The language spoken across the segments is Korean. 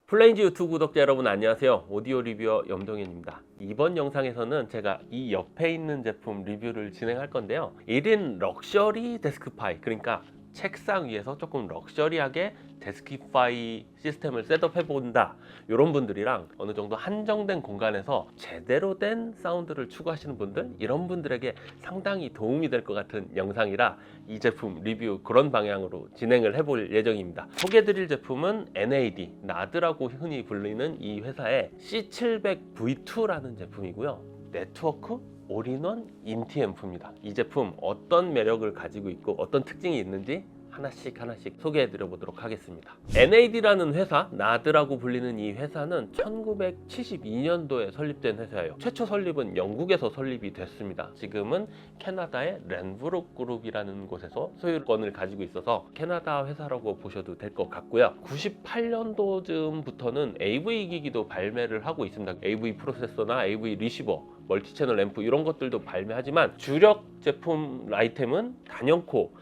플레인즈 유튜브 구독자 여러분 안녕하세요. 오디오 리뷰어 염동현입니다. 이번 영상에서는 제가 이 옆에 있는 제품 리뷰를 진행할 건데요. 1인 럭셔리 데스크파이, 그러니까 책상 위에서 조금 럭셔리하게 데스크파이 시스템을 셋업해 본다, 이런 분들이랑 어느 정도 한정된 공간에서 제대로 된 사운드를 추구하시는 분들, 이런 분들에게 상당히 도움이 될 것 같은 영상이라 이 제품 리뷰 그런 방향으로 진행을 해볼 예정입니다. 소개해드릴 제품은 NAD, 나드라고 흔히 불리는 이 회사의 C700V2라는 제품이고요. 네트워크 올인원 인티앰프입니다. 이 제품 어떤 매력을 가지고 있고 어떤 특징이 있는지 하나씩 소개해 드려 보도록 하겠습니다. NAD라는 회사, 나드라고 불리는 이 회사는 1972년도에 설립된 회사예요. 최초 설립은 영국에서 설립이 됐습니다. 지금은 캐나다의 랜브룩 그룹이라는 곳에서 소유권을 가지고 있어서 캐나다 회사라고 보셔도 될 것 같고요. 98년도쯤부터는 AV 기기도 발매를 하고 있습니다. AV 프로세서나 AV 리시버, 멀티채널 앰프 이런 것들도 발매하지만 주력 제품 아이템은 단연코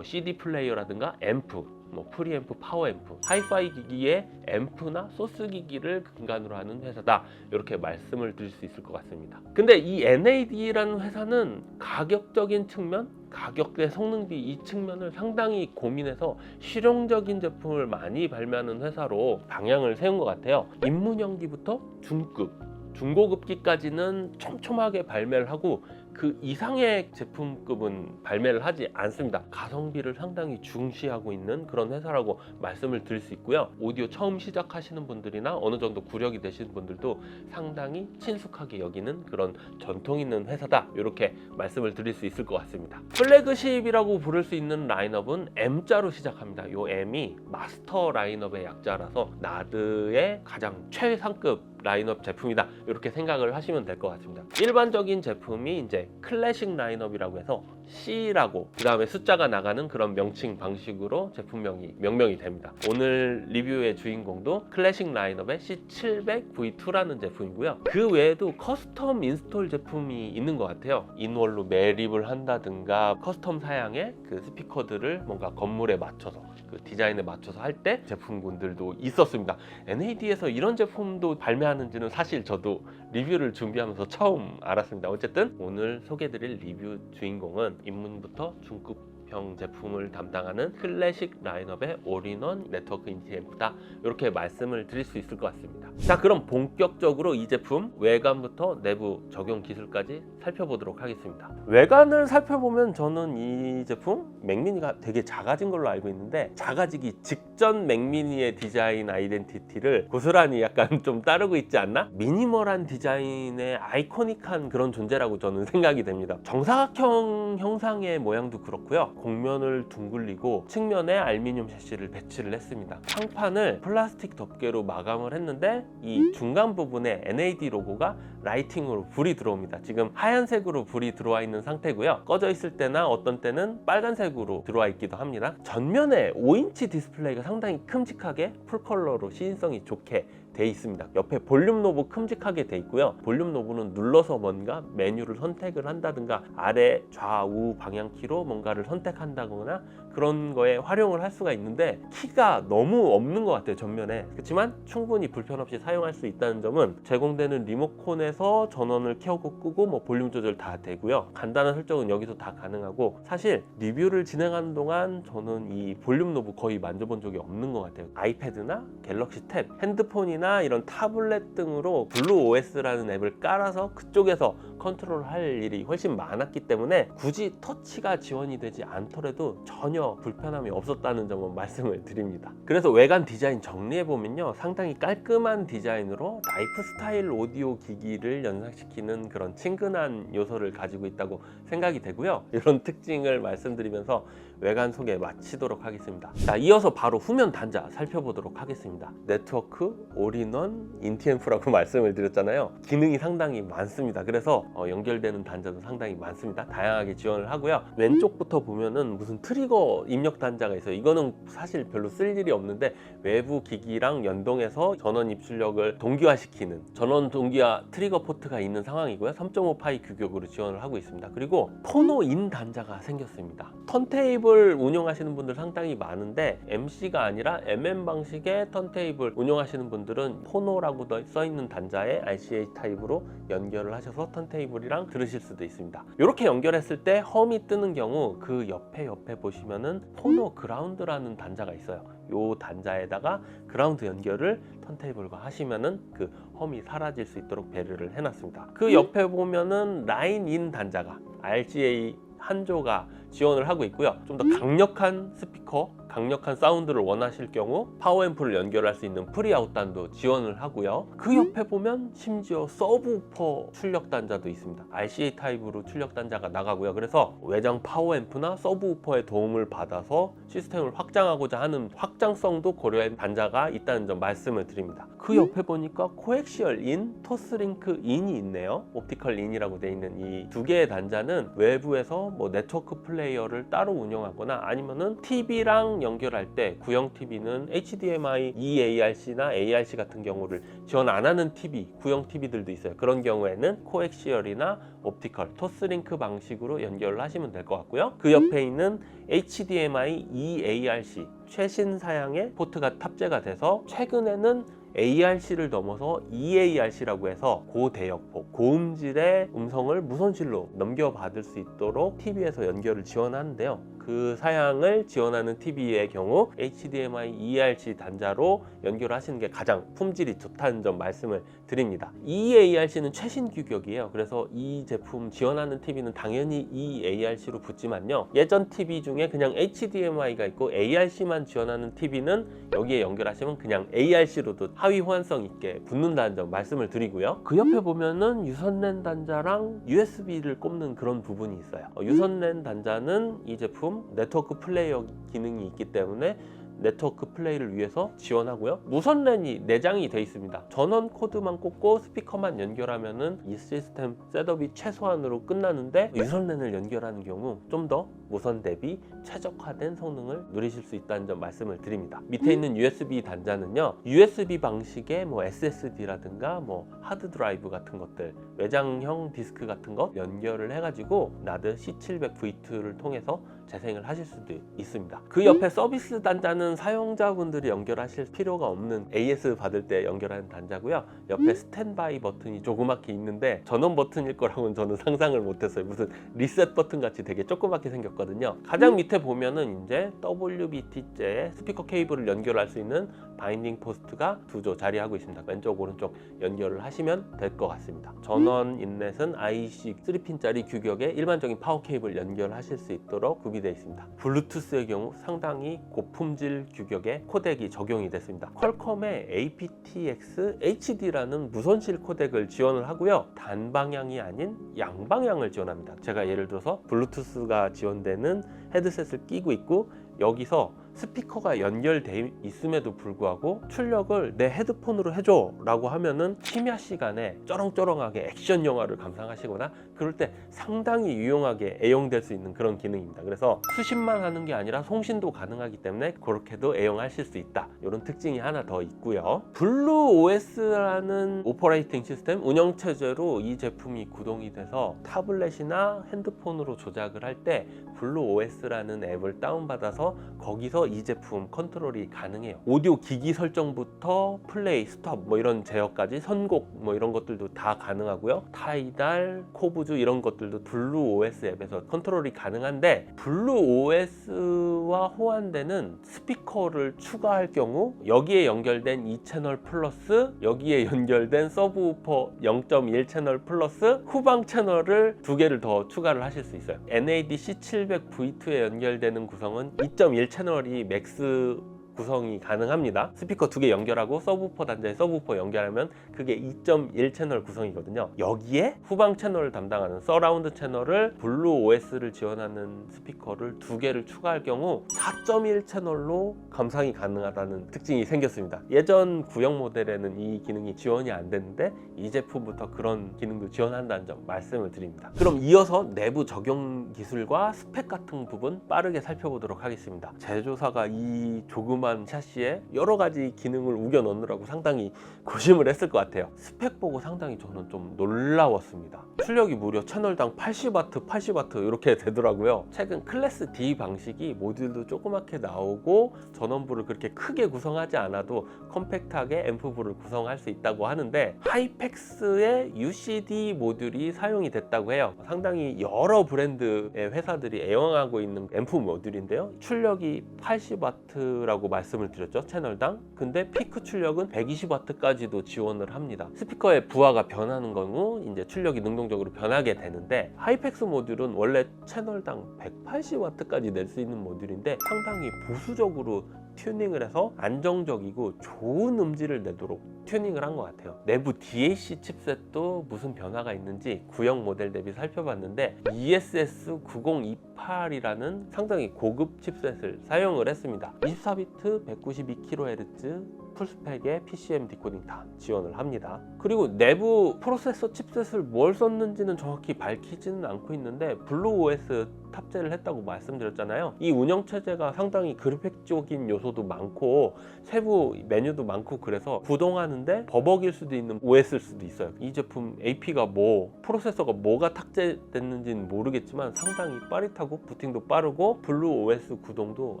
CD 플레이어라든가 앰프, 프리앰프, 파워앰프, 하이파이 기기의 앰프나 소스 기기를 근간으로 하는 회사다, 이렇게 말씀을 드릴 수 있을 것 같습니다. 근데 이 NAD라는 회사는 가격적인 측면, 가격대 성능비 이 측면을 상당히 고민해서 실용적인 제품을 많이 발매하는 회사로 방향을 세운 것 같아요. 입문형기부터 중급, 중고급기까지는 촘촘하게 발매를 하고 그 이상의 제품급은 발매를 하지 않습니다. 가성비를 상당히 중시하고 있는 그런 회사라고 말씀을 드릴 수 있고요. 오디오 처음 시작하시는 분들이나 어느 정도 구력이 되시는 분들도 상당히 친숙하게 여기는 그런 전통 있는 회사다, 이렇게 말씀을 드릴 수 있을 것 같습니다. 플래그십이라고 부를 수 있는 라인업은 M자로 시작합니다. 이 M이 마스터 라인업의 약자라서 나드의 가장 최상급 라인업 제품이다, 이렇게 생각을 하시면 될 것 같습니다. 일반적인 제품이 이제 클래식 라인업이라고 해서 C라고 그 다음에 숫자가 나가는 그런 명칭 방식으로 제품명이 명명이 됩니다. 오늘 리뷰의 주인공도 클래식 라인업의 C700V2라는 제품이고요. 그 외에도 커스텀 인스톨 제품이 있는 것 같아요. 인월로 매립을 한다든가 커스텀 사양의 그 스피커들을 뭔가 건물에 맞춰서, 그 디자인에 맞춰서 할 때 제품군들도 있었습니다. NAD에서 이런 제품도 발매하는지는 사실 저도 리뷰를 준비하면서 처음 알았습니다. 어쨌든 오늘 소개드릴 리뷰 주인공은 입문부터 중급형 제품을 담당하는 클래식 라인업의 올인원 네트워크 인티앰프다, 이렇게 말씀을 드릴 수 있을 것 같습니다. 자, 그럼 본격적으로 이 제품 외관부터 내부 적용 기술까지 살펴보도록 하겠습니다. 외관을 살펴보면 저는 이 제품 맥미니가 되게 작아진 걸로 알고 있는데, 작아지기 직전 맥미니의 디자인 아이덴티티를 고스란히 약간 좀 따르고 있지 않나? 미니멀한 디자인의 아이코닉한 그런 존재라고 저는 생각이 됩니다. 정사각형 형상의 모양도 그렇고요. 곡면을 둥글리고 측면에 알루미늄 셰시를 배치를 했습니다. 상판을 플라스틱 덮개로 마감을 했는데 이 중간 부분에 NAD 로고가 라이팅으로 불이 들어옵니다. 지금 하얀색으로 불이 들어와 있는 상태고요. 꺼져 있을 때나 어떤 때는 빨간색으로 들어와 있기도 합니다. 전면에 5인치 디스플레이가 상당히 큼직하게 풀컬러로 시인성이 좋게 돼 있습니다. 옆에 볼륨 노브 큼직하게 돼 있고요. 볼륨 노브는 눌러서 뭔가 메뉴를 선택을 한다든가 아래 좌우 방향키로 뭔가를 선택한다거나 그런 거에 활용을 할 수가 있는데, 키가 너무 없는 것 같아요, 전면에. 그렇지만 충분히 불편 없이 사용할 수 있다는 점은, 제공되는 리모컨에서 전원을 켜고 끄고 볼륨 조절 다 되고요. 간단한 설정은 여기서 다 가능하고, 사실 리뷰를 진행하는 동안 저는 이 볼륨 노브 거의 만져본 적이 없는 것 같아요. 아이패드나 갤럭시 탭, 핸드폰이나 이런 타블렛 등으로 블루 OS라는 앱을 깔아서 그쪽에서 컨트롤할 일이 훨씬 많았기 때문에 굳이 터치가 지원이 되지 않더라도 전혀 불편함이 없었다는 점은 말씀을 드립니다. 그래서 외관 디자인 정리해보면요, 상당히 깔끔한 디자인으로 라이프 스타일 오디오 기기를 연상시키는 그런 친근한 요소를 가지고 있다고 생각이 되고요. 이런 특징을 말씀드리면서 외관 소개 마치도록 하겠습니다. 자, 이어서 바로 후면 단자 살펴보도록 하겠습니다. 네트워크 올인원 인티앰프라고 말씀을 드렸잖아요. 기능이 상당히 많습니다. 그래서 연결되는 단자도 상당히 많습니다. 다양하게 지원을 하고요. 왼쪽부터 보면은 무슨 트리거 입력 단자가 있어요. 이거는 사실 별로 쓸 일이 없는데 외부 기기랑 연동해서 전원 입출력을 동기화시키는 전원 동기화 트리거 포트가 있는 상황이고요. 3.5 파이 규격으로 지원을 하고 있습니다. 그리고 포노 인 단자가 생겼습니다. 턴테이블 운영하시는 분들 상당히 많은데 MC가 아니라 MM 방식의 턴테이블 운영하시는 분들은 포노라고 써 있는 단자에 RCA 타입으로 연결을 하셔서 턴테이블이랑 들으실 수도 있습니다. 이렇게 연결했을 때 험이 뜨는 경우 그 옆에 보시면은 포노 그라운드라는 단자가 있어요. 이 단자에다가 그라운드 연결을 턴테이블과 하시면은 그 험이 사라질 수 있도록 배려를 해놨습니다. 그 옆에 보면은 라인 인 단자가 RCA 한조가 지원을 하고 있고요. 좀 더 강력한 스피커, 강력한 사운드를 원하실 경우 파워앰프를 연결할 수 있는 프리아웃단도 지원을 하고요. 그 옆에 보면 심지어 서브우퍼 출력 단자도 있습니다. RCA 타입으로 출력 단자가 나가고요. 그래서 외장 파워앰프나 서브우퍼의 도움을 받아서 시스템을 확장하고자 하는 확장성도 고려한 단자가 있다는 점 말씀을 드립니다. 그 옆에 보니까 코엑시얼 인, 토스링크 인이 있네요. 옵티컬 인이라고 되어 있는 이 두 개의 단자는 외부에서 뭐 네트워크 플레이어를 따로 운영하거나 아니면은 TV랑 연결할 때 구형 TV는 HDMI, eARC나 ARC 같은 경우를 지원 안 하는 TV, 구형 TV들도 있어요. 그런 경우에는 코엑시얼이나 옵티컬, 토스링크 방식으로 연결을 하시면 될 것 같고요. 그 옆에 있는 HDMI, eARC 최신 사양의 포트가 탑재가 돼서 최근에는 ARC를 넘어서 eARC라고 해서 고대역폭, 고음질의 음성을 무선실로 넘겨받을 수 있도록 TV에서 연결을 지원하는데요. 그 사양을 지원하는 TV의 경우 HDMI, eARC 단자로 연결하시는 게 가장 품질이 좋다는 점 말씀을 드립니다. eARC는 최신 규격이에요. 그래서 이 제품 지원하는 TV는 당연히 eARC로 붙지만요. 예전 TV 중에 그냥 HDMI가 있고 ARC만 지원하는 TV는 여기에 연결하시면 그냥 ARC로도 하위 호환성 있게 붙는다는 점 말씀을 드리고요. 그 옆에 보면은 유선랜 단자랑 USB를 꼽는 그런 부분이 있어요. 유선랜 단자는 이 제품 네트워크 플레이어 기능이 있기 때문에 네트워크 플레이를 위해서 지원하고요. 무선랜이 내장이 되어 있습니다. 전원 코드만 꽂고 스피커만 연결하면은 이 시스템 셋업이 최소한으로 끝나는데 유선랜을 연결하는 경우 좀 더 무선 대비 최적화된 성능을 누리실 수 있다는 점 말씀을 드립니다. 밑에 있는 USB 단자는요, USB 방식의 뭐 SSD라든가 뭐 하드 드라이브 같은 것들, 외장형 디스크 같은 거 연결을 해가지고 나드 C700V2를 통해서 재생을 하실 수도 있습니다. 그 옆에 서비스 단자는 사용자분들이 연결하실 필요가 없는 AS 받을 때 연결하는 단자고요. 옆에 스탠바이 버튼이 조그맣게 있는데 전원 버튼일 거라고는 저는 상상을 못했어요. 무슨 리셋 버튼 같이 되게 조그맣게 생겼거든요. 가장 밑에 보면은 이제 WBT제의 스피커 케이블을 연결할 수 있는 바인딩 포스트가 두 조 자리하고 있습니다. 왼쪽 오른쪽 연결을 하시면 될 것 같습니다. 전원 인렛은 IC 3핀짜리 규격의 일반적인 파워 케이블 연결하실 수 있도록 구비되어 있습니다. 블루투스의 경우 상당히 고품질 규격의 코덱이 적용이 됐습니다. 퀄컴의 aptX HD라는 무선실 코덱을 지원을 하고요. 단방향이 아닌 양방향을 지원합니다. 제가 예를 들어서 블루투스가 지원되는 헤드셋을 끼고 있고 여기서 스피커가 연결되어 있음에도 불구하고 출력을 내 헤드폰으로 해줘 라고 하면은 심야 시간에 쩌렁쩌렁하게 액션 영화를 감상하시거나 그럴 때 상당히 유용하게 애용될 수 있는 그런 기능입니다. 그래서 수신만 하는 게 아니라 송신도 가능하기 때문에 그렇게도 애용하실 수 있다. 이런 특징이 하나 더 있고요. 블루 OS라는 오퍼레이팅 시스템 운영체제로 이 제품이 구동이 돼서 타블렛이나 핸드폰으로 조작을 할 때 블루 OS라는 앱을 다운받아서 거기서 이 제품 컨트롤이 가능해요. 오디오 기기 설정부터 플레이, 스톱 뭐 이런 제어까지 선곡 뭐 이런 것들도 다 가능하고요. 타이달, 코브즈 이런 것들도 블루 OS 앱에서 컨트롤이 가능한데 블루 OS와 호환되는 스피커를 추가할 경우 여기에 연결된 2채널 플러스 여기에 연결된 서브우퍼 0.1 채널 플러스 후방 채널을 두 개를 더 추가를 하실 수 있어요. NAD C700V2에 연결되는 구성은 2.1 채널이 맥스 구성이 가능합니다. 스피커 2개 연결하고 서브우퍼 단자에 서브우퍼 연결하면 그게 2.1 채널 구성이거든요. 여기에 후방 채널을 담당하는 서라운드 채널을 블루 OS를 지원하는 스피커를 2개를 추가할 경우 4.1 채널로 감상이 가능하다는 특징이 생겼습니다. 예전 구형 모델에는 이 기능이 지원이 안 됐는데 이 제품부터 그런 기능도 지원한다는 점 말씀을 드립니다. 그럼 이어서 내부 적용 기술과 스펙 같은 부분 빠르게 살펴보도록 하겠습니다. 제조사가 이 조그만 샤시에 여러 가지 기능을 우겨 넣느라고 상당히 고심을 했을 것 같아요. 스펙 보고 상당히 저는 좀 놀라웠습니다. 출력이 무려 채널당 80W, 80W 이렇게 되더라고요. 최근 클래스 D 방식이 모듈도 조그맣게 나오고 전원부를 그렇게 크게 구성하지 않아도 컴팩트하게 앰프부를 구성할 수 있다고 하는데 하이펙스의 UCD 모듈이 사용이 됐다고 해요. 상당히 여러 브랜드의 회사들이 애용하고 있는 앰프 모듈인데요. 출력이 80W라고 말씀을 드렸죠, 채널당. 근데 피크 출력은 120W까지도 지원을 합니다. 스피커의 부하가 변하는 경우 이제 출력이 능동적으로 변하게 되는데 하이펙스 모듈은 원래 채널당 180W까지 낼 수 있는 모듈인데 상당히 보수적으로 튜닝을 해서 안정적이고 좋은 음질을 내도록 튜닝을 한 것 같아요. 내부 DAC 칩셋도 무슨 변화가 있는지 구형 모델 대비 살펴봤는데 ESS 9028이라는 상당히 고급 칩셋을 사용을 했습니다. 24비트 192kHz 풀스펙의 PCM 디코딩 다 지원을 합니다. 그리고 내부 프로세서 칩셋을 뭘 썼는지는 정확히 밝히지는 않고 있는데 블루 OS 탑재를 했다고 말씀드렸잖아요. 이 운영체제가 상당히 그래픽적인 요소도 많고 세부 메뉴도 많고 그래서 구동하는데 버벅일 수도 있는 OS일 수도 있어요. 이 제품 AP가 프로세서가 뭐가 탑재됐는지는 모르겠지만 상당히 빠릿하고 부팅도 빠르고 블루 OS 구동도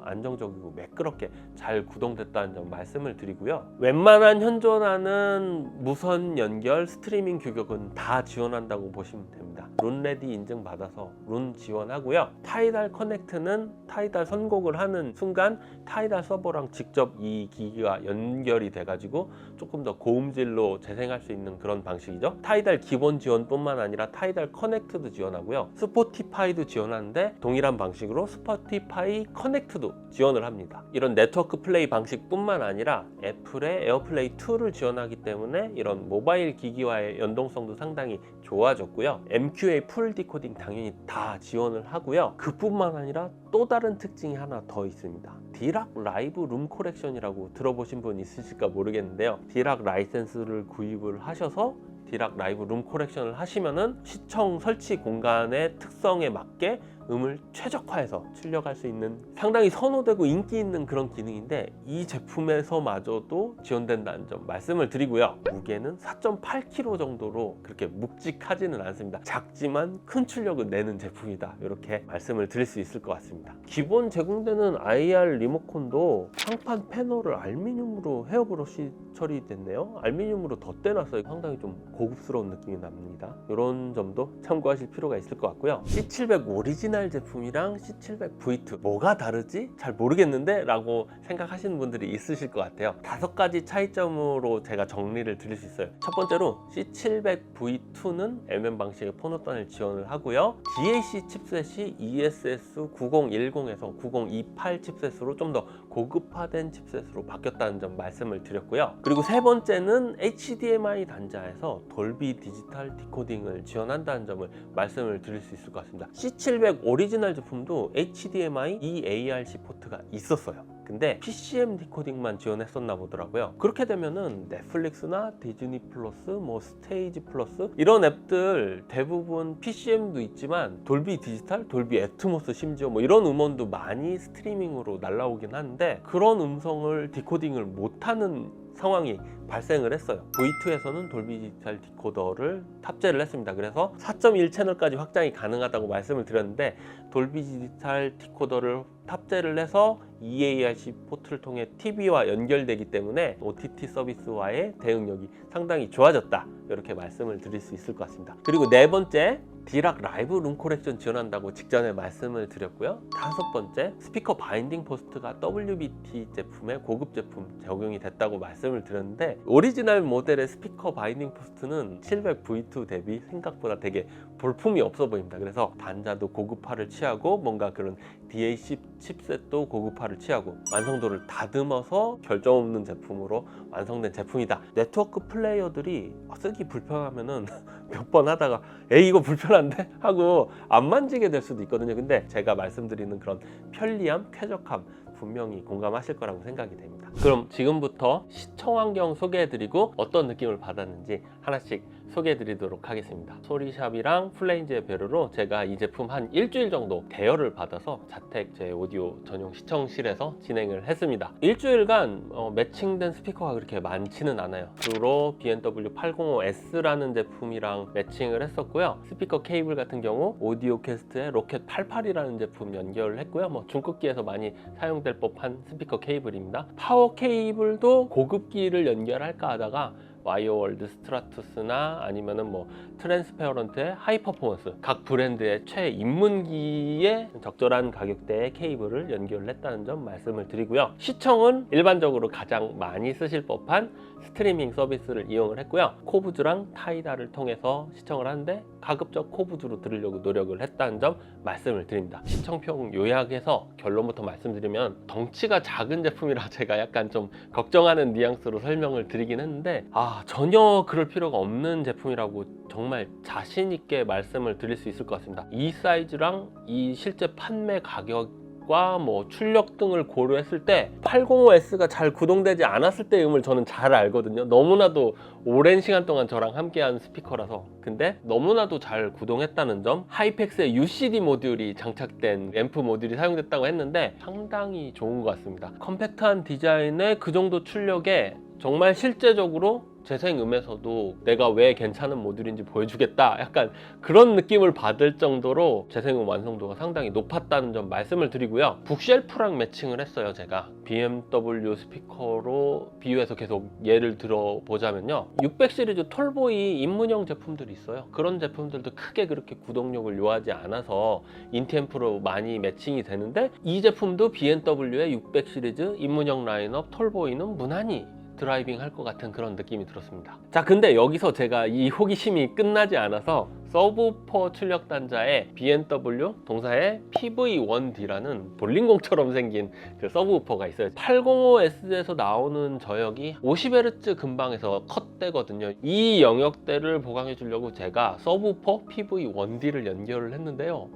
안정적이고 매끄럽게 잘 구동됐다는 점 말씀을 드리고요. 웬만한 현존하는 무선 연결 스트리밍 규격은 다 지원한다고 보시면 됩니다. 룬레디 인증받아서 룬 지원하고요. 타이달 커넥트는 타이달 선곡을 하는 순간 타이달 서버랑 직접 이 기기가 연결이 돼가지고 조금 더 고음질로 재생할 수 있는 그런 방식이죠. 타이달 기본 지원뿐만 아니라 타이달 커넥트도 지원하고요. 스포티파이도 지원하는데 동일한 방식으로 스포티파이 커넥트도 지원을 합니다. 이런 네트워크 플레이 방식뿐만 아니라 애플의 에어플레이 2를 지원하기 때문에 이런 모바일 기기와의 연동성도 상당히 좋아졌고요. MQA 풀 디코딩 당연히 다 지원을 하고요. 그뿐만 아니라 또 다른 특징이 하나 더 있습니다. 디락 라이브 룸 콜렉션이라고 들어보신 분 있으실까 모르겠는데요. 디락 라이센스를 구입을 하셔서 디락 라이브 룸 콜렉션을 하시면은 시청 설치 공간의 특성에 맞게 음을 최적화해서 출력할 수 있는 상당히 선호되고 인기 있는 그런 기능인데 이 제품에서마저도 지원된다는 점 말씀을 드리고요. 무게는 4.8kg 정도로 그렇게 묵직하지는 않습니다. 작지만 큰 출력을 내는 제품이다, 이렇게 말씀을 드릴 수 있을 것 같습니다. 기본 제공되는 IR 리모컨도 상판 패널을 알루미늄으로 헤어브러시 처리됐네요. 알루미늄으로 덧대놨어요. 상당히 좀 고급스러운 느낌이 납니다. 이런 점도 참고하실 필요가 있을 것 같고요. C700 오리지널 제품이랑 C700 V2 뭐가 다르지? 잘 모르겠는데? 라고 생각하시는 분들이 있으실 것 같아요. 5가지 차이점으로 제가 정리를 드릴 수 있어요. 첫 번째로 C700 V2는 MM 방식의 폰호단을 지원을 하고요. DAC 칩셋이 ESS 9010에서 9028 칩셋으로 좀 더 고급화된 칩셋으로 바뀌었다는 점 말씀을 드렸고요. 그리고 세 번째는 HDMI 단자에서 돌비 디지털 디코딩을 지원한다는 점을 말씀을 드릴 수 있을 것 같습니다. C700 오리지널 제품도 HDMI eARC 포트가 있었어요. 근데 PCM 디코딩만 지원했었나 보더라고요. 그렇게 되면은 넷플릭스나 디즈니 플러스, 스테이지 플러스 이런 앱들 대부분 PCM도 있지만 돌비 디지털, 돌비 애트모스 심지어 이런 음원도 많이 스트리밍으로 날라오긴 하는데 그런 음성을 디코딩을 못하는 상황이 발생을 했어요. V2에서는 돌비 디지털 디코더를 탑재를 했습니다. 그래서 4.1 채널까지 확장이 가능하다고 말씀을 드렸는데 돌비 디지털 디코더를 탑재를 해서 eARC 포트를 통해 TV와 연결되기 때문에 OTT 서비스와의 대응력이 상당히 좋아졌다, 이렇게 말씀을 드릴 수 있을 것 같습니다. 그리고 네 번째, 디락 라이브 룸 코렉션 지원한다고 직전에 말씀을 드렸고요. 다섯 번째, 스피커 바인딩 포스트가 WBT 제품의 고급 제품 적용이 됐다고 말씀을 드렸는데 있는데 오리지널 모델의 스피커 바인딩 포스트는 700V2 대비 생각보다 되게 볼품이 없어 보입니다. 그래서 단자도 고급화를 취하고 뭔가 그런 DAC 칩셋도 고급화를 취하고 완성도를 다듬어서 결점 없는 제품으로 완성된 제품이다. 네트워크 플레이어들이 쓰기 불편하면은 몇 번 하다가 에이 이거 불편한데? 하고 안 만지게 될 수도 있거든요. 근데 제가 말씀드리는 그런 편리함, 쾌적함 분명히 공감하실 거라고 생각이 됩니다. 그럼 지금부터 시청 환경 소개해드리고 어떤 느낌을 받았는지 하나씩 소개해드리도록 하겠습니다. 소리샵이랑 플레인즈의 배려로 제가 이 제품 한 일주일 정도 대여를 받아서 자택 제 오디오 전용 시청실에서 진행을 했습니다. 일주일간 매칭된 스피커가 그렇게 많지는 않아요. 주로 B&W 805S라는 제품이랑 매칭을 했었고요. 스피커 케이블 같은 경우 오디오 퀘스트의 로켓 88이라는 제품 연결을 했고요. 뭐 중급기에서 많이 사용될 법한 스피커 케이블입니다. 파워 케이블도 고급기를 연결할까 하다가 와이어월드 스트라투스나 아니면은 뭐 트랜스페어런트의 하이 퍼포먼스 각 브랜드의 최입문기에 적절한 가격대의 케이블을 연결을 했다는 점 말씀을 드리고요. 시청은 일반적으로 가장 많이 쓰실 법한 스트리밍 서비스를 이용을 했고요. 코브즈랑 타이다를 통해서 시청을 하는데 가급적 코브즈로 들으려고 노력을 했다는 점 말씀을 드립니다. 시청평 요약해서 결론부터 말씀드리면 덩치가 작은 제품이라 제가 약간 좀 걱정하는 뉘앙스로 설명을 드리긴 했는데 전혀 그럴 필요가 없는 제품이라고 정말 자신 있게 말씀을 드릴 수 있을 것 같습니다. 이 사이즈랑 이 실제 판매 가격과 뭐 출력 등을 고려했을 때 805S가 잘 구동되지 않았을 때의 음을 저는 잘 알거든요. 너무나도 오랜 시간 동안 저랑 함께한 스피커라서. 근데 너무나도 잘 구동했다는 점, 하이펙스의 UCD 모듈이 장착된 앰프 모듈이 사용됐다고 했는데 상당히 좋은 것 같습니다. 컴팩트한 디자인에 그 정도 출력에 정말 실제적으로 재생음에서도 내가 왜 괜찮은 모듈인지 보여주겠다, 약간 그런 느낌을 받을 정도로 재생음 완성도가 상당히 높았다는 점 말씀을 드리고요. 북쉘프랑 매칭을 했어요. 제가 BMW 스피커로 비유해서 계속 예를 들어보자면요, 600 시리즈 톨보이 입문형 제품들이 있어요. 그런 제품들도 크게 그렇게 구동력을 요하지 않아서 인티앰프로 많이 매칭이 되는데, 이 제품도 BMW의 600 시리즈 입문형 라인업 톨보이는 무난히 드라이빙 할 것 같은 그런 느낌이 들었습니다. 자, 근데 여기서 제가 이 호기심이 끝나지 않아서 서브우퍼 출력 단자에 BMW 동사의 PV1D라는 볼링공처럼 생긴 그 서브우퍼가 있어요. 805S에서 나오는 저역이 50Hz 근방에서 컷대거든요. 이 영역대를 보강해 주려고 제가 서브우퍼 PV1D를 연결을 했는데요.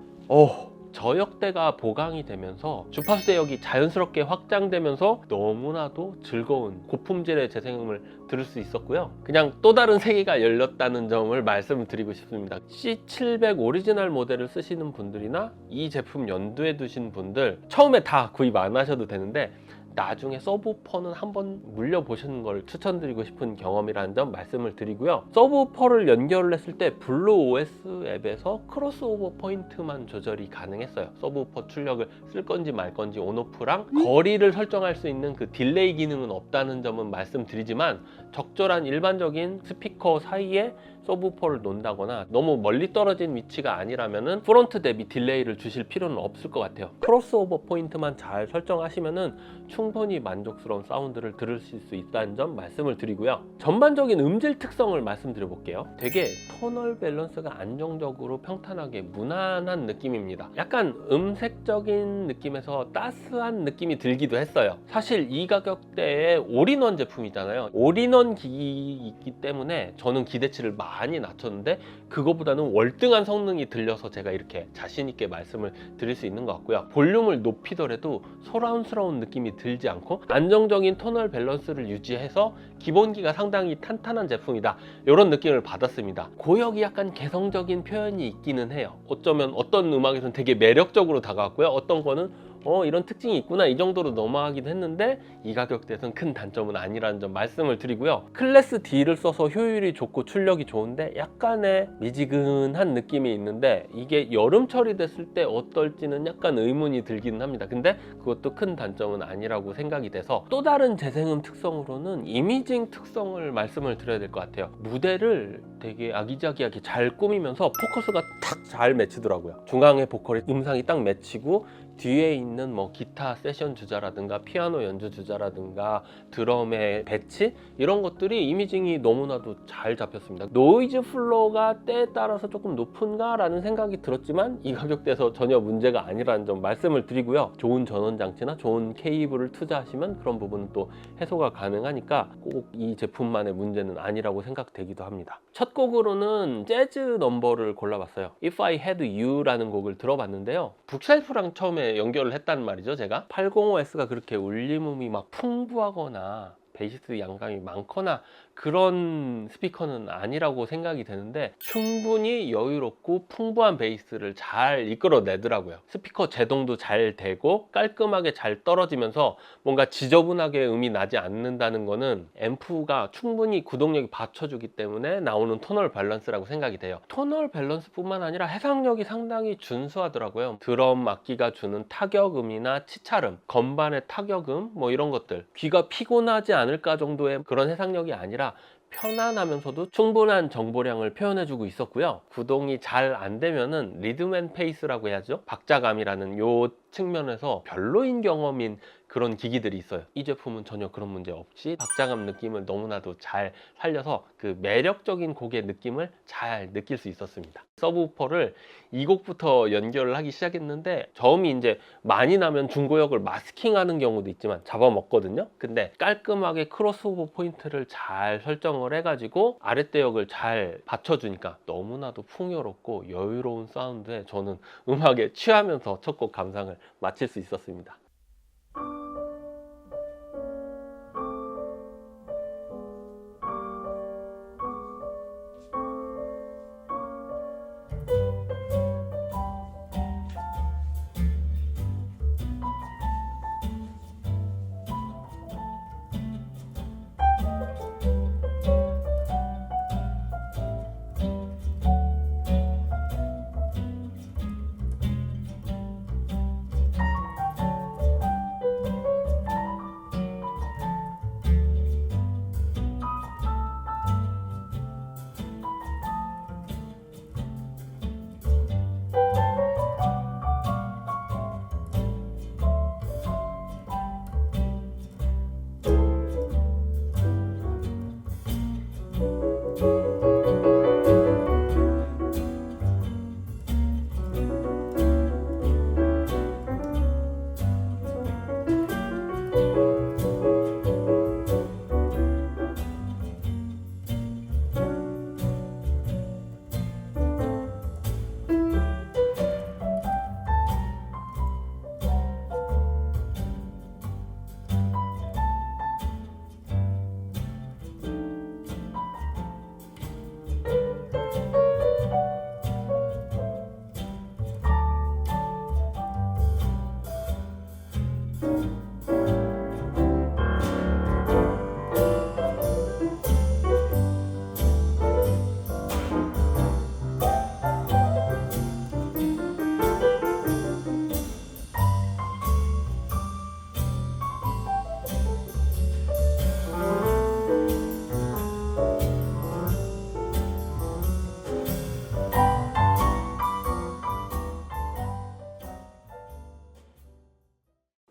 저역대가 보강이 되면서 주파수 대역이 자연스럽게 확장되면서 너무나도 즐거운 고품질의 재생음을 들을 수 있었고요. 그냥 또 다른 세계가 열렸다는 점을 말씀드리고 싶습니다. C700 오리지널 모델을 쓰시는 분들이나 이 제품 연두에 두신 분들 처음에 다 구입 안 하셔도 되는데 나중에 서브우퍼는 한번 물려보시는 걸 추천드리고 싶은 경험이라는 점 말씀을 드리고요. 서브우퍼를 연결을 했을 때 블루 OS 앱에서 크로스오버 포인트만 조절이 가능했어요. 서브우퍼 출력을 쓸 건지 말 건지 온오프랑 거리를 설정할 수 있는 그 딜레이 기능은 없다는 점은 말씀드리지만, 적절한 일반적인 스피커 사이에 서브우퍼를 놓는다거나 너무 멀리 떨어진 위치가 아니라면은 프론트 대비 딜레이를 주실 필요는 없을 것 같아요. 크로스오버 포인트만 잘 설정하시면은 충분히 만족스러운 사운드를 들으실 수 있다는 점 말씀을 드리고요. 전반적인 음질 특성을 말씀드려 볼게요. 되게 토널 밸런스가 안정적으로 평탄하게 무난한 느낌입니다. 약간 음색적인 느낌에서 따스한 느낌이 들기도 했어요. 사실 이 가격대에 올인원 제품이잖아요. 올인원 기기이기 때문에 저는 기대치를 많이 낮췄는데 그거보다는 월등한 성능이 들려서 제가 이렇게 자신 있게 말씀을 드릴 수 있는 것 같고요. 볼륨을 높이더라도 소라운스러운 느낌이 들지 않고 안정적인 토널 밸런스를 유지해서 기본기가 상당히 탄탄한 제품이다, 이런 느낌을 받았습니다. 고역이 약간 개성적인 표현이 있기는 해요. 어쩌면 어떤 음악에서는 되게 매력적으로 다가왔고요. 어떤 거는 이런 특징이 있구나 이 정도로 넘어가기도 했는데, 이 가격대에서는 큰 단점은 아니라는 점 말씀을 드리고요. 클래스 D를 써서 효율이 좋고 출력이 좋은데 약간의 미지근한 느낌이 있는데, 이게 여름철이 됐을 때 어떨지는 약간 의문이 들기는 합니다. 근데 그것도 큰 단점은 아니라고 생각이 돼서, 또 다른 재생음 특성으로는 이미징 특성을 말씀을 드려야 될 것 같아요. 무대를 되게 아기자기하게 잘 꾸미면서 포커스가 탁 잘 맺히더라고요. 중앙에 보컬의 음상이 딱 맺히고 뒤에 있는 뭐 기타 세션 주자라든가 피아노 연주 주자라든가 드럼의 배치 이런 것들이 이미징이 너무나도 잘 잡혔습니다. 노이즈 플로어가 때에 따라서 조금 높은가 라는 생각이 들었지만 이 가격대에서 전혀 문제가 아니라는 점 말씀을 드리고요. 좋은 전원 장치나 좋은 케이블을 투자하시면 그런 부분은 또 해소가 가능하니까 꼭 이 제품만의 문제는 아니라고 생각되기도 합니다. 첫 곡으로는 재즈 넘버를 골라봤어요. If I Had You라는 곡을 들어봤는데요. 북셀프랑 처음에 연결을 했단 말이죠. 제가 805S가 그렇게 울림음이 막 풍부하거나 베이시스 양감이 많거나 그런 스피커는 아니라고 생각이 되는데 충분히 여유롭고 풍부한 베이스를 잘 이끌어내더라고요. 스피커 제동도 잘 되고 깔끔하게 잘 떨어지면서 뭔가 지저분하게 음이 나지 않는다는 거는 앰프가 충분히 구동력이 받쳐주기 때문에 나오는 토널 밸런스라고 생각이 돼요. 토널 밸런스 뿐만 아니라 해상력이 상당히 준수하더라고요. 드럼 악기가 주는 타격음이나 치찰음, 건반의 타격음 뭐 이런 것들 귀가 피곤하지 않을까 정도의 그런 해상력이 아니라 편안하면서도 충분한 정보량을 표현해주고 있었고요. 구동이 잘 안 되면은 리듬 앤 페이스라고 해야죠. 박자감이라는 요 측면에서 별로인 경험인 그런 기기들이 있어요. 이 제품은 전혀 그런 문제 없이 박자감 느낌을 너무나도 잘 살려서 그 매력적인 곡의 느낌을 잘 느낄 수 있었습니다. 서브우퍼를 이 곡부터 연결을 하기 시작했는데 저음이 이제 많이 나면 중고역을 마스킹하는 경우도 있지만 잡아먹거든요. 근데 깔끔하게 크로스오버 포인트를 잘 설정을 해가지고 아랫대역을 잘 받쳐주니까 너무나도 풍요롭고 여유로운 사운드에 저는 음악에 취하면서 첫 곡 감상을 마칠 수 있었습니다.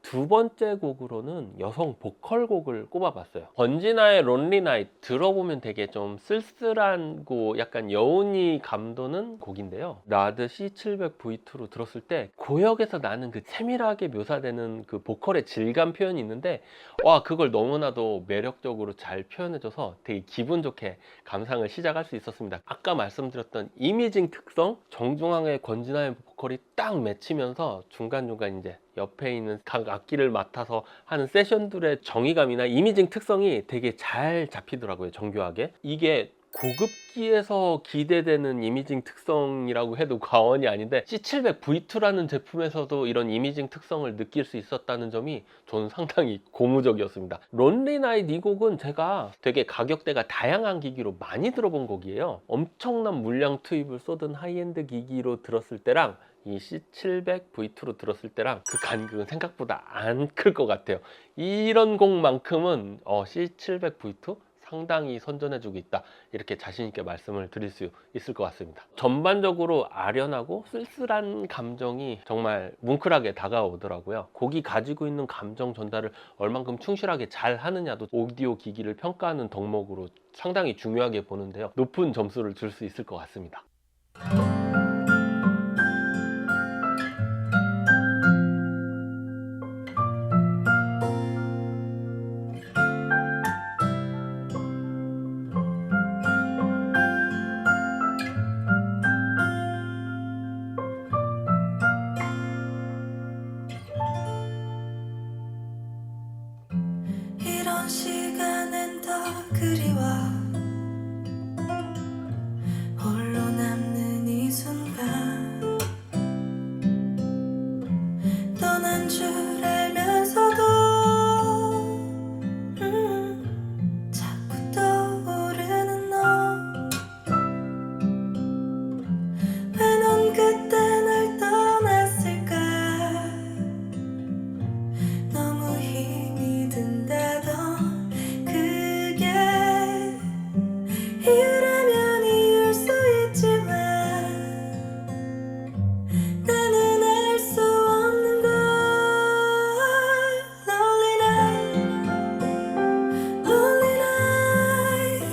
두 번째 곡으로는 여성 보컬 곡을 꼽아봤어요. 번지나의 론리 나이트 들어보면 되게 좀 쓸쓸하고 약간 여운이 감도는 곡인데요. 라드 C700V2로 들었을 때 고역에서 나는 그 세밀하게 묘사되는 그 보컬의 질감 표현이 있는데 와 그걸 너무나도 매력적으로 잘 표현해줘서 되게 기분 좋게 감상을 시작할 수 있었습니다. 아까 말씀드렸던 이미징 특성, 정중앙의 권진아의 보컬이 딱 맺히면서 중간중간 이제 옆에 있는 각 악기를 맡아서 하는 세션들의 정의감이나 이미징 특성이 되게 잘 잡히더라고요. 정교하게. 이게 고급기에서 기대되는 이미징 특성이라고 해도 과언이 아닌데 C700V2라는 제품에서도 이런 이미징 특성을 느낄 수 있었다는 점이 저는 상당히 고무적이었습니다. 론리 나이트 이 곡은 제가 되게 가격대가 다양한 기기로 많이 들어본 곡이에요. 엄청난 물량 투입을 쏟은 하이엔드 기기로 들었을 때랑 이 C700V2로 들었을 때랑 그 간극은 생각보다 안 클 것 같아요. 이런 곡만큼은 C700V2 상당히 선전해주고 있다, 이렇게 자신 있게 말씀을 드릴 수 있을 것 같습니다. 전반적으로 아련하고 쓸쓸한 감정이 정말 뭉클하게 다가오더라고요. 곡이 가지고 있는 감정 전달을 얼만큼 충실하게 잘 하느냐도 오디오 기기를 평가하는 덕목으로 상당히 중요하게 보는데요, 높은 점수를 줄 수 있을 것 같습니다. 이런 시간엔 더 그리워 홀로 남는 이 순간 떠난 줄 알면서도 자꾸 떠오르는 너 왜 넌 그때 날 떠났을까 너무 힘이 든다던 그게 이유라면 이유일 수 있지만 나는 알 수 없는 걸 Lonely night, lonely night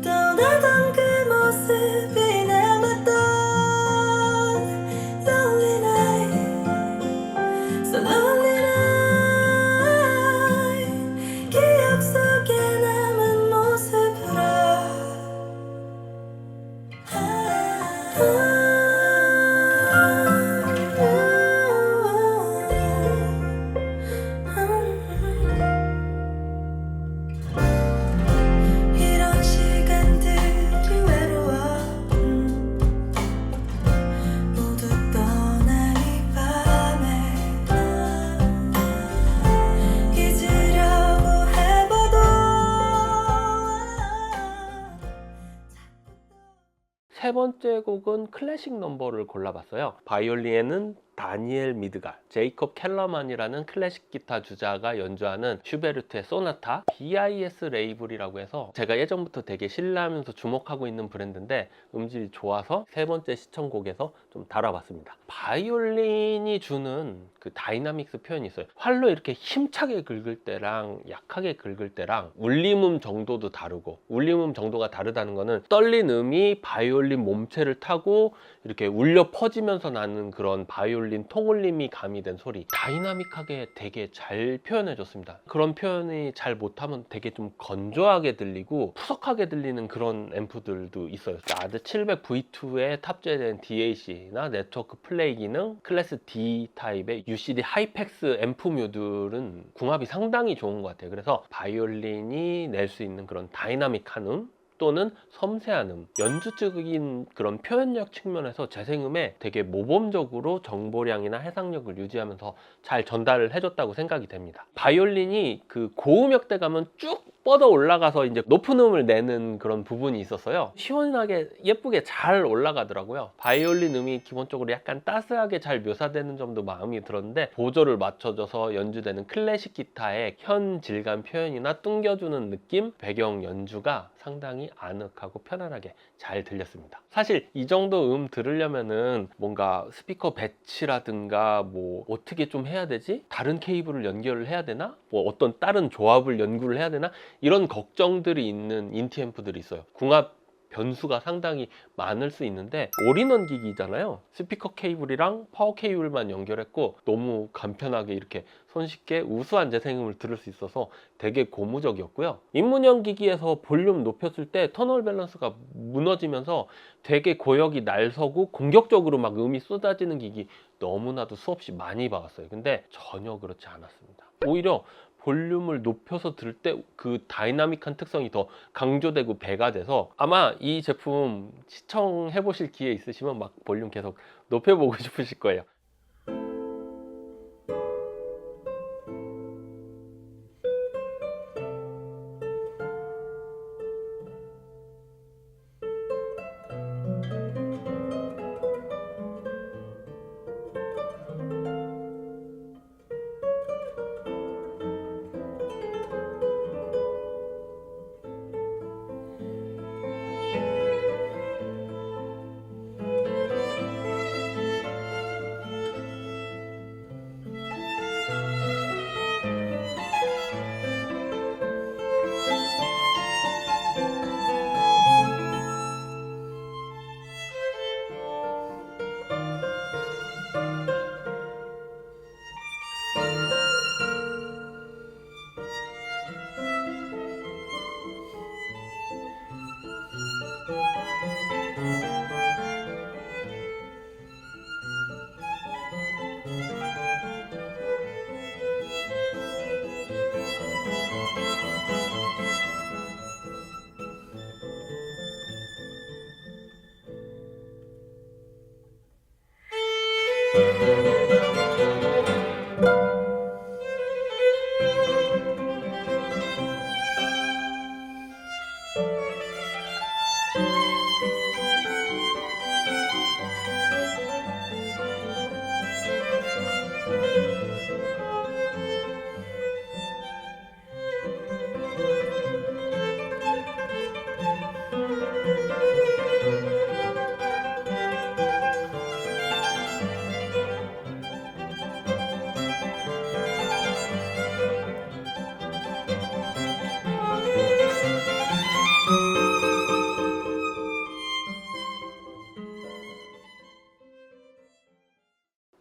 떠나던 그 모습이 남았던 Lonely night, so lonely night 기억 속에 남은 모습으로 이런 시간들이 외로워 모두 떠난 이 밤에 잊으려고 해봐도 세 번째 곡은 클래식 넘버를 골라봤어요. 바이올린에는 다니엘 미드갈, 제이콥 켈러만이라는 클래식 기타 주자가 연주하는 슈베르트의 소나타, BIS 레이블이라고 해서 제가 예전부터 되게 신뢰하면서 주목하고 있는 브랜드인데 음질이 좋아서 세 번째 시청곡에서 좀 다뤄봤습니다. 바이올린이 주는 그 다이나믹스 표현이 있어요. 활로 이렇게 힘차게 긁을 때랑 약하게 긁을 때랑 울림음 정도도 다르고, 울림음 정도가 다르다는 거는 떨린 음이 바이올린 몸체를 타고 이렇게 울려 퍼지면서 나는 그런 바이올린 통울림이 가미된 소리, 다이나믹하게 되게 잘 표현해 줬습니다. 그런 표현이 잘 못하면 되게 좀 건조하게 들리고 푸석하게 들리는 그런 앰프들도 있어요. 나드 700V2에 탑재된 DAC나 네트워크 플레이 기능, 클래스 D 타입의 UCD 하이팩스 앰프묘들은 궁합이 상당히 좋은 것 같아요. 그래서 바이올린이 낼 수 있는 그런 다이나믹한 음 또는 섬세한 음, 연주적인 그런 표현력 측면에서 재생음에 되게 모범적으로 정보량이나 해상력을 유지하면서 잘 전달을 해줬다고 생각이 됩니다. 바이올린이 그 고음역대 가면 쭉 뻗어 올라가서 이제 높은 음을 내는 그런 부분이 있었어요. 시원하게 예쁘게 잘 올라가더라고요. 바이올린 음이 기본적으로 약간 따스하게 잘 묘사되는 점도 마음이 들었는데, 보조를 맞춰줘서 연주되는 클래식 기타의 현 질감 표현이나 뚱겨주는 느낌, 배경 연주가 상당히 아늑하고 편안하게 잘 들렸습니다. 사실 이 정도 음 들으려면은 뭔가 스피커 배치라든가 뭐 어떻게 좀 해야 되지? 다른 케이블을 연결을 해야 되나? 뭐 어떤 다른 조합을 연구를 해야 되나? 이런 걱정들이 있는 인티 앰프들이 있어요. 궁합 변수가 상당히 많을 수 있는데 올인원 기기잖아요. 스피커 케이블이랑 파워 케이블만 연결했고 너무 간편하게 이렇게 손쉽게 우수한 재생음을 들을 수 있어서 되게 고무적이었고요. 입문형 기기에서 볼륨 높였을 때 터널 밸런스가 무너지면서 되게 고역이 날서고 공격적으로 막 음이 쏟아지는 기기 너무나도 수없이 많이 봐왔어요. 근데 전혀 그렇지 않았습니다. 오히려 볼륨을 높여서 들을 때 그 다이나믹한 특성이 더 강조되고 배가 돼서 아마 이 제품 시청해 보실 기회 있으시면 막 볼륨 계속 높여보고 싶으실 거예요.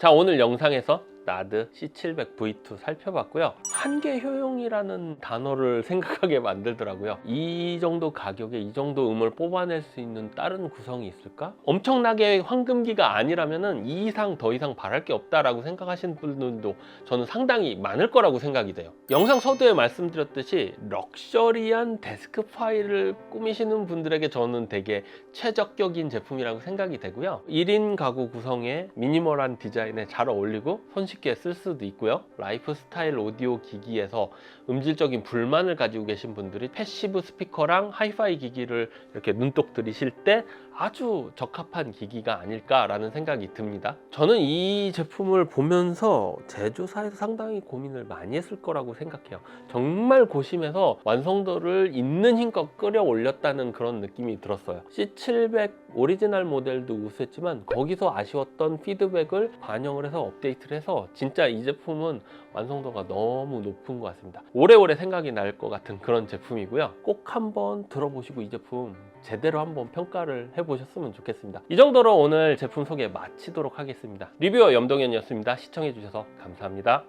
자, 오늘 영상에서 나드 C700V2 살펴봤고요. 한계 효용이라는 단어를 생각하게 만들더라고요. 이 정도 가격에 이 정도 음을 뽑아낼 수 있는 다른 구성이 있을까? 엄청나게 황금기가 아니라면 이 이상 더 이상 바랄 게 없다라고 생각하시는 분들도 저는 상당히 많을 거라고 생각이 돼요. 영상 서두에 말씀드렸듯이 럭셔리한 데스크 파일을 꾸미시는 분들에게 저는 되게 최적격인 제품이라고 생각이 되고요. 1인 가구 구성에 미니멀한 디자인에 잘 어울리고 손쉽게 쓸 수도 있고요. 라이프 스타일 오디오 기기에서 음질적인 불만을 가지고 계신 분들이 패시브 스피커랑 하이파이 기기를 이렇게 눈독 들이실 때 아주 적합한 기기가 아닐까라는 생각이 듭니다. 저는 이 제품을 보면서 제조사에서 상당히 고민을 많이 했을 거라고 생각해요. 정말 고심해서 완성도를 있는 힘껏 끌어올렸다는 그런 느낌이 들었어요. C700 오리지널 모델도 우수했지만 거기서 아쉬웠던 피드백을 반영을 해서 업데이트를 해서 진짜 이 제품은 완성도가 너무 높은 것 같습니다. 오래오래 생각이 날 것 같은 그런 제품이고요. 꼭 한번 들어보시고 이 제품 제대로 한번 평가를 해보셨으면 좋겠습니다. 이 정도로 오늘 제품 소개 마치도록 하겠습니다. 리뷰어 염동현이었습니다. 시청해주셔서 감사합니다.